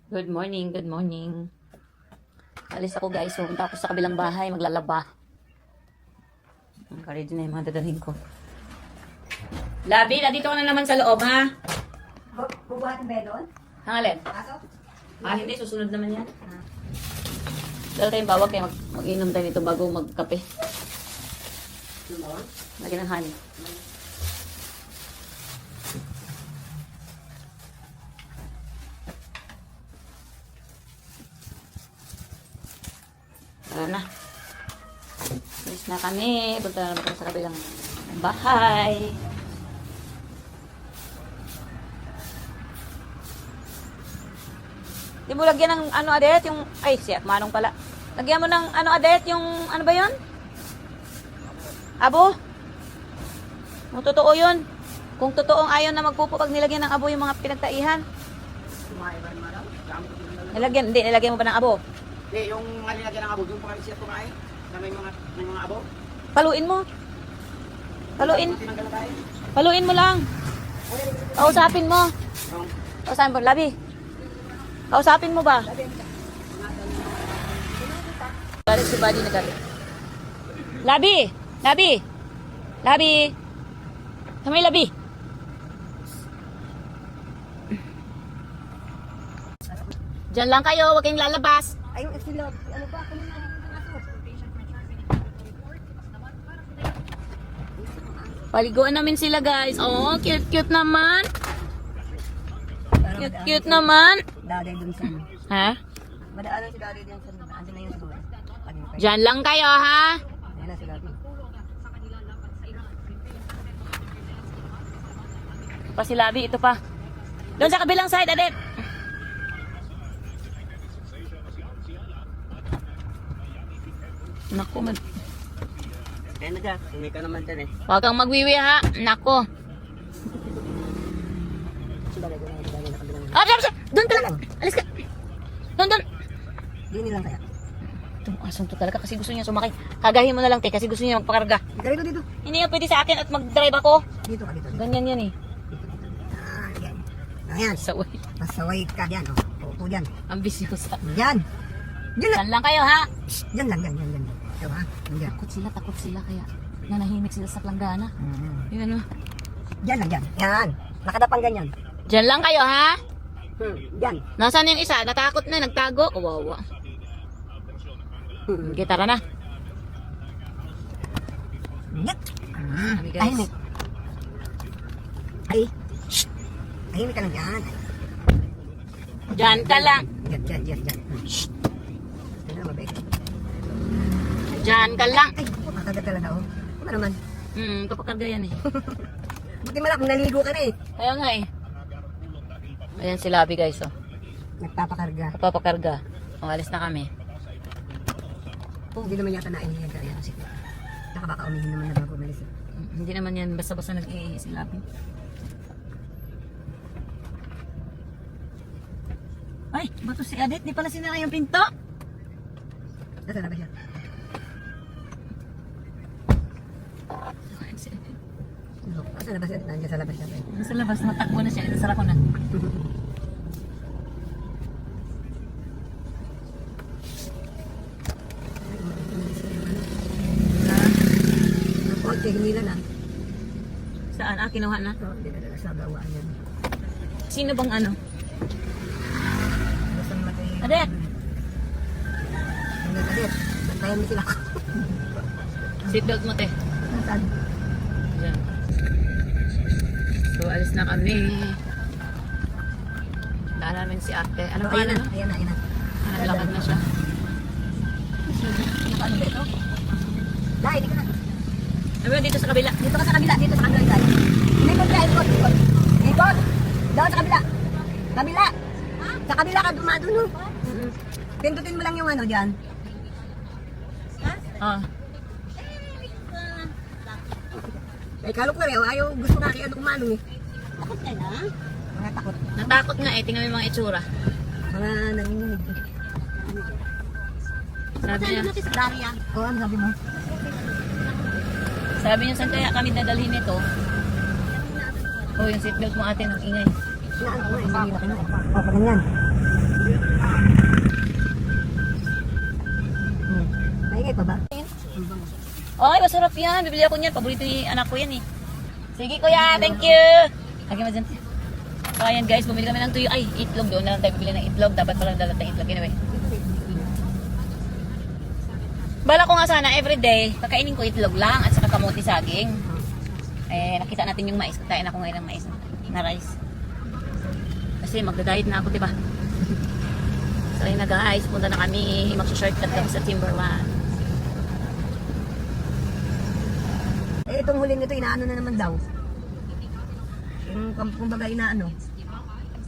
Good morning, good morning. Alis ako guys, pumunta ako sa kabilang bahay, maglalaba. Ready na yung mga dadalhin ko. Labi, dito ka na naman sa loob, ha? Bubuhatin ba doon? Hangalin? Aso? Hindi, susunod naman yan. Dahil tayong bawag kayo, mag-inom tayo nito bago magkape. Lagyan ng honey. Tara na. Alis na kami. Punta na naman kami sa kabilang bahay. Di mo lagyan ng ano, Adet? Yung, ay, siya, manong pala. Lagyan mo ng ano, Adet? Yung, ano ba yun? Abo? Kung totoo yun. Kung totoong ayaw na magpupo pag nilagyan ng abo yung mga pinagtaihan. Nilagyan mo ba ng abo? Hindi, yung mga nilagyan ng abo, yung pangalit siya kumain, na may mga abo. Paluin mo. Paluin. Tinanggal na tayo. Paluin mo lang. Kausapin mo. Kausapin mo. Labi. Kausapin mo ba? Galit si Buddy na galit. Labi! Labi! Labi! Kamay labi! Diyan lang kayo, huwag kayong lalabas. Ayun, sila, ano ba? Kung ano aso? Paliguan namin sila guys. Oh, cute-cute naman. Cute-cute naman. Daday dun sa ano. Ha? Madaanan si Daday dun sa ano. Andun na yung siguro. Diyan lang kayo ha. Ayan na si Daday. Pa si Labi, ito pa. Doon sa kabilang side, Adet. Naku, Ayan na dyan. Hindi ka naman dyan eh. huwag kang magwiwi ha. Naku. Si Daday dun na. Si Daday na kabilang. Doon talaga. Alis ka. Doon. Di nilang kaya. Itong asong to talaga kasi gusto niya sumakay. Kagahin mo na lang, te, kasi gusto niya magpakarga. Dito, dito. Hindi nga pwede sa akin at mag-drive ako. Dito ka, dito. Ganyan yan eh. Ah, yan. Ayan. Saway. Masaway ka dyan. Oh. Upo dyan. Ambisyosa. Yan. Yan lang. Diyan lang kayo ha. Yan lang, yan. Ito ha. Yan. Takot sila kaya nanahimik sila sa planggana. Yun ano. Yan lang, yan. Yan. Nakadapang ganyan. Diyan lang kayo ha. Yan. Nasaan yung isa? Natakot na, nagtago. Kawawa. Okay, tara na. Yan. Kami guys. Tahimik. Ay. Shh. Tahimik ka lang dyan. Diyan ka lang. Yan. Shh. Ano mabait. Diyan ka lang. Ay, makagat talaga oh. Ano naman? Kapakarga yan eh. Buti malak, naligo ka na eh. Kaya nga eh. Ayan si Labi guys oh. Nagpapakarga. Kapapakarga. Alis na kami. Hindi naman yata nainihin ka yan kasi baka umihin naman na bago umalis eh. Hindi naman yan basta-basta nag-iihi si Labi. Ay, bato si Adet. Di pala sinara yung pinto. Nasa na ba siya? Nasa na ba siya? Nandiyan sa labas siya. Nasa labas, natakbo na siya. Nasara ko na. Okay, hindi na lang. Saan? Kinuha na? Hindi na lang sa gawaan yan. Sino bang ano? Basta matay. Adet! Hindi, Adet. Bantayan mo sila. Seatbelt mo, te. Nasaan? Diyan. So, alis na kami. Daan namin si ate. Ano pa Ayan ano? na, ayan na. Naglakad na siya. Ano ba ito? Dahil, hindi ka na. Ano dito sa kabila? Dito ka sa kabila, guys. Ikot ka, ikot. Ikot! Doon sa kabila. Kabila! Sa kabila ka dumadun, no? Pindutin mo lang yung ano dyan. Ah. Ay, kalok na rin. Ayaw, gusto nga kaya kumanong eh. Takot ka na? Mga takot. Natakot nga eh. Tingnan mo yung mga itsura. Mga nanginginig. Sabi niya. Oo, ano sabi mo? Sabi niya, saan kaya kami dadalhin ito? Oh, yung seatbelt mo ate, nag-ingay. Saan ko, hindi na kanya. O, pa ganyan. Ay, masarap yan. Bibili ako niyan. Paborito ni anak ko yan eh. Sige kuya, thank you. Lagi mo dyan. So ayan guys, bumili kami ng tuyo. Ay, itlog doon na lang tayo bibili ng itlog. Dapat pala dalat ng itlog. Anyway. Bala ko nga sana everyday, kakainin ko itlog lang at saka kamuti saging. Eh, nakita natin yung mais. Kain ako ngayon ng mais na rice. Kasi magda-diet na ako, diba? So ayun na guys, punta na kami. Mag-shortcut kami sa Timberland. Eh, itong huling nito, inaano na naman daw. Yung kumbaga inaano.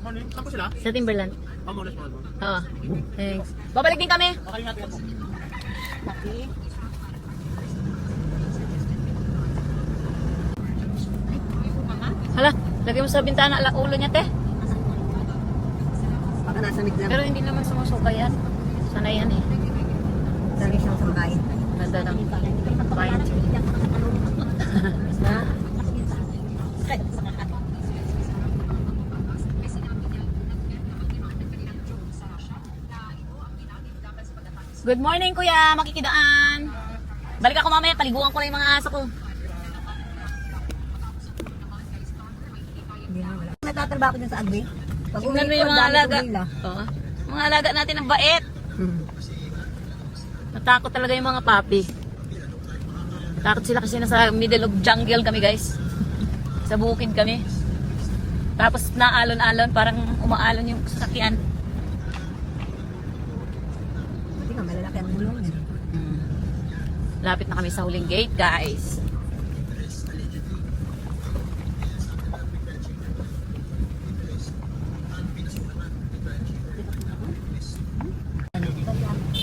Saan po sila? Sa Timberland. Pamulas mo. Oo. Thanks. Babalik din kami. Baka natin po. Hala, lagay mo sa bintana ulo niya, te. Baka nasa mid lang. Pero hindi naman sumusuka yan. Sana yan eh. Lagi siyang sambay. Ganda ng pint. Good morning, kuya. Makikidaan. Balik ako mamaya. Paliguan ko lang yung mga aso ko. Hindi na wala. Nagtatrabaho ko dyan sa agri. Pag Tingnan mo uwi ko, yung mga dami alaga. kong hila. Oo. Mga alaga natin ang bait. Natakot talaga yung mga papi. Natakot sila kasi nasa middle of jungle kami, guys. Sa bukid kami. Tapos naalon-alon, parang umaalon yung sasakyan. Hindi nga, malalaki ang bulong. Lapit na kami sa huling gate, guys.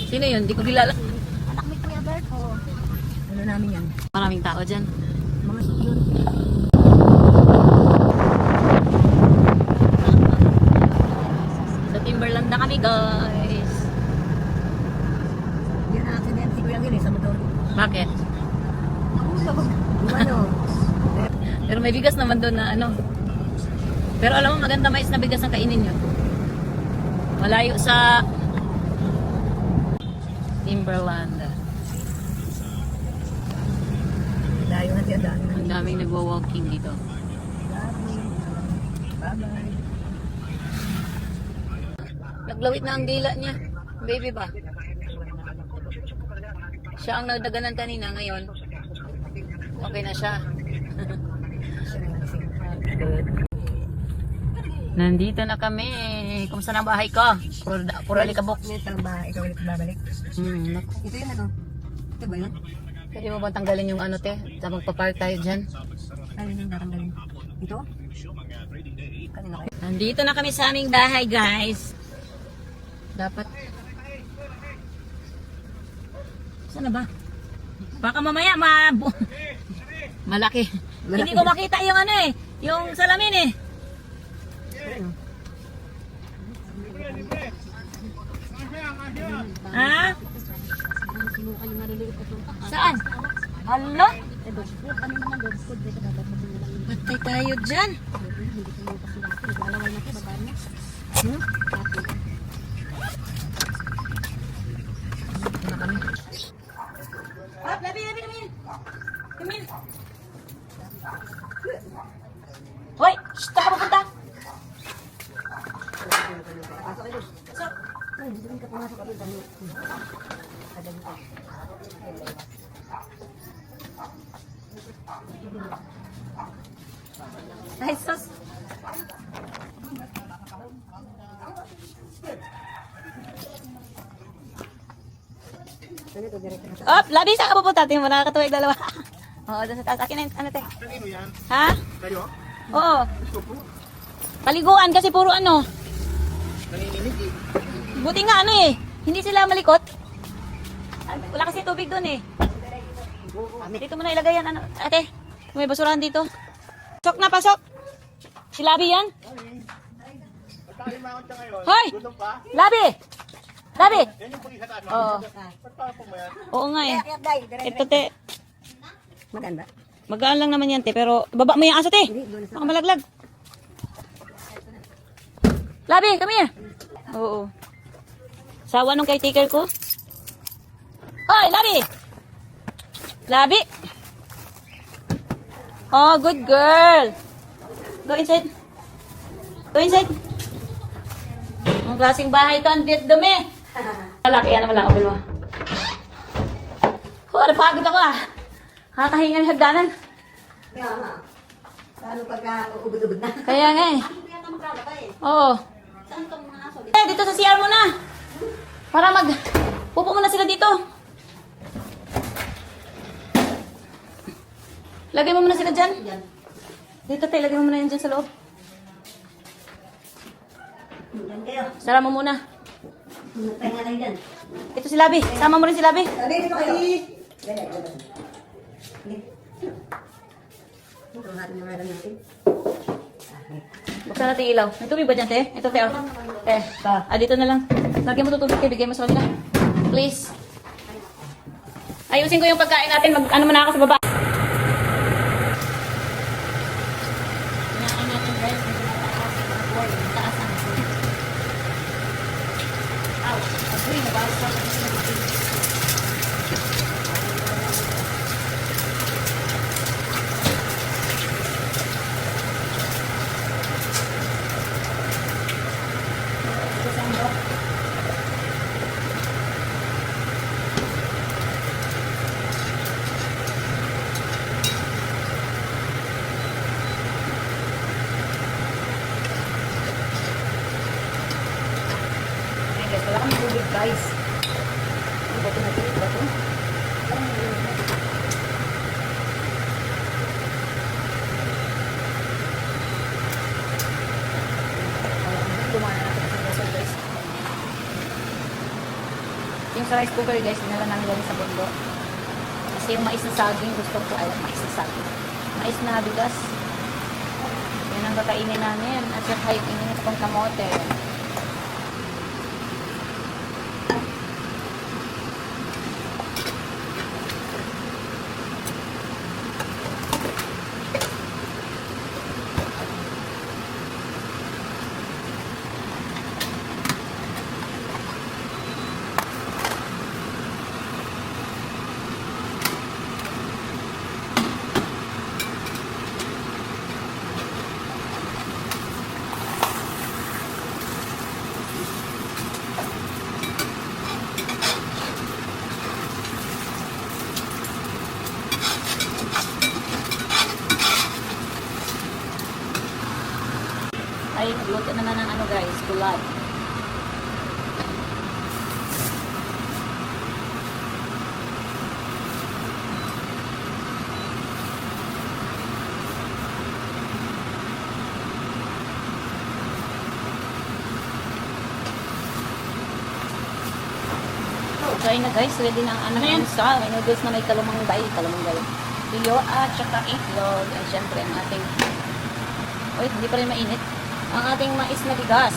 Sino yun? Hindi ko kilala. Anak ni Kuya Bert, oo. Ano namin yan? Maraming tao dyan. Mga yun. Sa Timberland na kami, guys. Yan ang accident si Kuya Gil sa motor. Bakit? Nahulog. Yung ano? Pero may bigas naman doon na ano. Pero alam mo, maganda mais na bigas ang kainin nyo. Malayo sa Timberland. Layo na siya daan. Ang daming nagwa-walking dito. Bye-bye. Naglawit na ang dila niya. Baby ba? Siya ang nagdaganan kanina ngayon. Okay na siya. Nandito na kami. Kumusta na ang bahay ko? Puro alikabok. Ito lang ba? Ikaw ulit babalik? Naku. Ito yun ano? Ito ba yun? Pwede mo ba tanggalin yung ano te? Sa magpa-park tayo dyan. Ano yung daranggalin? Ito? Kanina kayo? Nandito na kami sa aming bahay, guys. Dapat. Saan na ba? Baka mamaya malaki. Hindi ko makita yung ano eh. Yung salamin eh. Ha? Saan? Hala? Patay tayo dyan. Labi. Kamil. Hoy, shh, saan ka pupunta? Ay, sus. Op, labi, saan ka pupunta? Tingnan mo, nakakatuwa yung dalawa. Oo, doon sa taas. Akin na yung ano, te. Kanino yan? Ha? Kayo? Oo. Gusto po? Paliguan kasi puro ano. Nanginginig eh. Buti nga ano eh. Hindi sila malikot. Wala kasi tubig doon eh. Dito mo na ilagay yan. Ano? Ate, may basurahan dito. Pasok na, pasok. Si Labi yan. Pagkalimangon ka ngayon. Hoy! Gutom pa? Labi! Labi! Yan yung pulis at Oo. Ba't pa po mo yan? Oo nga eh. Kaya dahil, Ito te. maganda. Magaan lang naman yan te. Pero baba mo yung aso te. Hindi, doon sa... Baka malaglag. Labi, come here. Oo. Sawa nung caretaker ko. Hoy, Labi! Labi! Oh, good girl! Go inside. Go inside. Ang klaseng bahay to, ang dumi. Malaki, yan naman lang. Open mo. Oh, napagod ako ah. Nakakahinga ng hagdanan. Kaya nga. Lalo pagka ubod-ubod na. Kaya nga eh. Hindi yata maglalaba eh. Oo. Saan itong mga aso? Dito sa CR mo na. Para pupo muna sila dito. Lagay mo muna sila dyan. Yan. Dito tayo, lagay mo muna yan dyan sa loob. Yan kayo. Sara mo muna. Pahinga lang dyan. Ito si Labi. Sama mo rin si Labi. Sabi dito kayo. Dali, dali. Ito natin yung meron natin. Buksan natin yung ilaw. May tubig ba dyan, te? Ito, te. Dito na lang. Lagyan mo ito tubig, te. Bigay mo sa kanila. Please. Ayusin ko yung pagkain natin. Ano muna ako sa baba. Guys, wala kami tubig, guys. Ano ba ito na tubig ba ito? Dumana natin sa gasol, guys. Yung sa rice cooker, guys, dinala namin galing sa bundo. Kasi yung mais na saging, gusto ko ay mais na saging. Mais na bigas. Yan ang kakainin namin. At saka yung init kong kamote. Ay, luto naman ng ano guys, gulay. So, ayun na guys, ready na ang ano yan sa noodles na may kalumanggay, tuyo at saka itlog. At syempre ang ating, hindi pa rin mainit. Ang ating mais na bigas.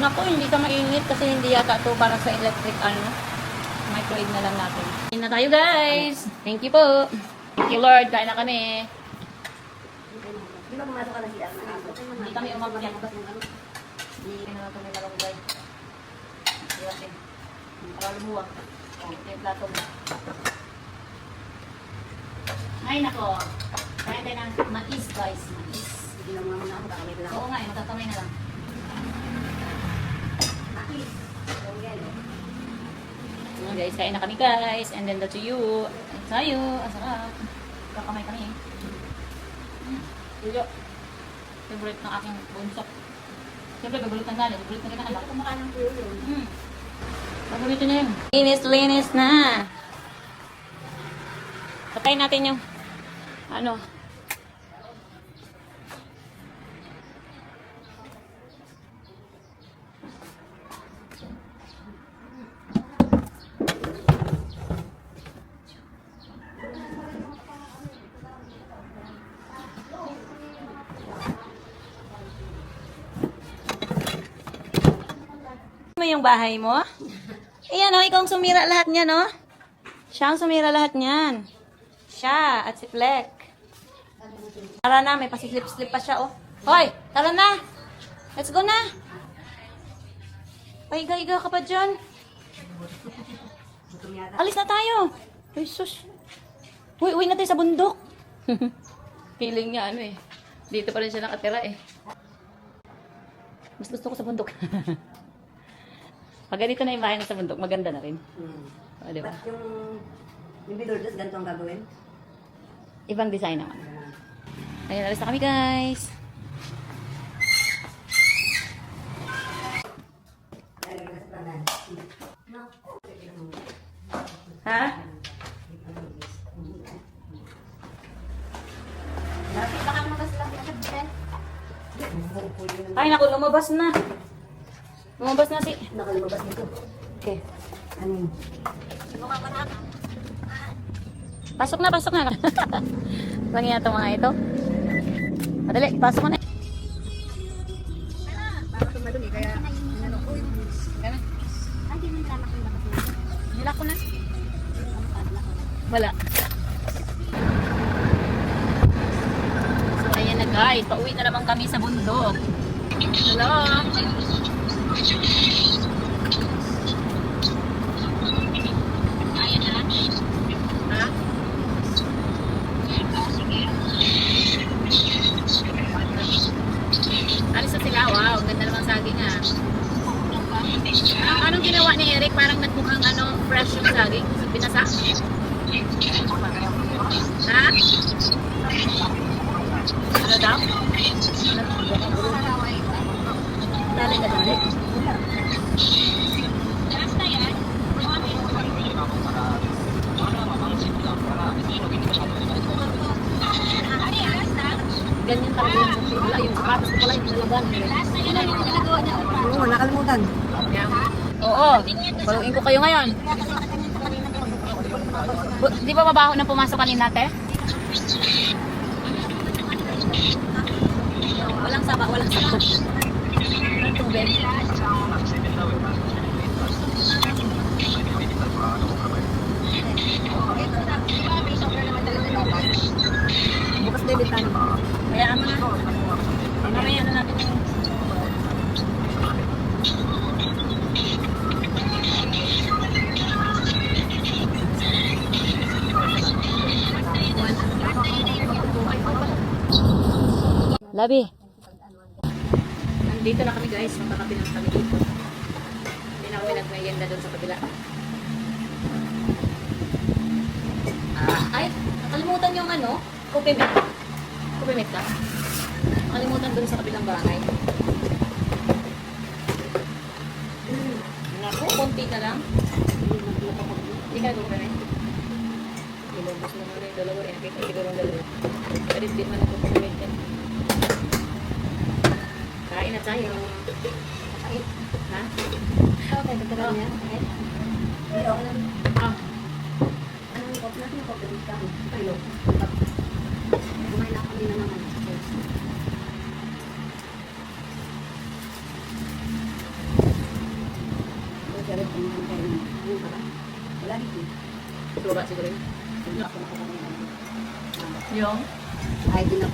Naku, hindi ka mainit kasi hindi yata ito para sa electric microwave na lang natin. Kain na tayo guys. Thank you po. Thank you Lord. Kain na kami. Di ba pumasok ka na siya? Hindi kami umagyan. Hindi na natin may malunggay. Hindi natin. Para lumuwag. Ito yung plato mo. Ay nako. Kain tayo ng mais guys. Mais. Hindi lang muna ako. Baka may lang. Oo nga, matatamay na lang. Ayan guys, kain na kami guys. And then the to you. Tayo. Ang sarap. Kakamay kami. Tuyo. Favorite ng aking bunso. Siyempre, babulutan na. Babulutan na anak. Kumakain ng tuyo yun. Paborito niya yun. Linis na. Patayin natin yung yung bahay mo? Ayan o, ikaw ang sumira lahat niyan, no? Siya ang sumira lahat niyan. Siya at si Fleck. Tara na, may pasislip-slip pa siya, oh. Hoy, tara na. Let's go na. Pahiga-higa ka pa dyan. Alis na tayo. Ay, sus. Uy, uwi natin sa bundok. Feeling niya ano eh. Dito pa rin siya nakatira eh. Mas gusto ko sa bundok. Pag ganito na yung bahay na sa bundok, maganda na rin. O, di ba? Ba't yung Bidordos, ganito ang gagawin? Ibang design naman. Ayun, alis na kami guys. Ha? Ay, naku, lumabas na. Lumabas na si... Nakalumabas nito. Okay. Ano yun? Pasok na, pasok na. Lang yan itong mga ito. Madali, pasok mo na. Bakit ito madumi? Kaya, ano ko yun? Nila ko na. Wala. So, ayan na guys. Pauwi na naman kami sa bundok. Hello. Ha? Alis na sila. Wow, ganda naman saging ah. Anong ginawa ni Eric? Parang nagmukhang ano, fresh yung saging. Pinasa? Ha? Ano daw? Dali ka dali. Ganyan talaga yung suki. Wala yung sapatos ko pala yung nalagan. Oo, nakalimutan. Oo, baluin ko kayo ngayon. Di ba mabaho nang pumasok kanina, te? Walang saba, walang saba. Walang tubig. Bukas din tayo. Kaya ano na. Mamaya na natin yung... Labi. Nandito na kami guys. Magkakapi lang kami dito. Hindi na kami nagmayenda doon sa kabila. Ay, nakalimutan yung ano? Kupimit. Kupimit ka? Nakalimutan doon sa kabilang bahay. Naku, konti na lang. Hindi ka kupimit. Ilubos mo muna yung dalawa rin. Nakita siguro yung dalawa. Pero hindi man ako kupimit yan. Kain na tayo. Kain. Ha? Okay, tatagal niya. Okay. Hello. Ah. Anong ikot natin? Ikot natin kami. Hello. Kumain na kami na naman. Wala dito. Ito ba siguro yun? Wala ako nakakalimutan. Yung? Ay, di na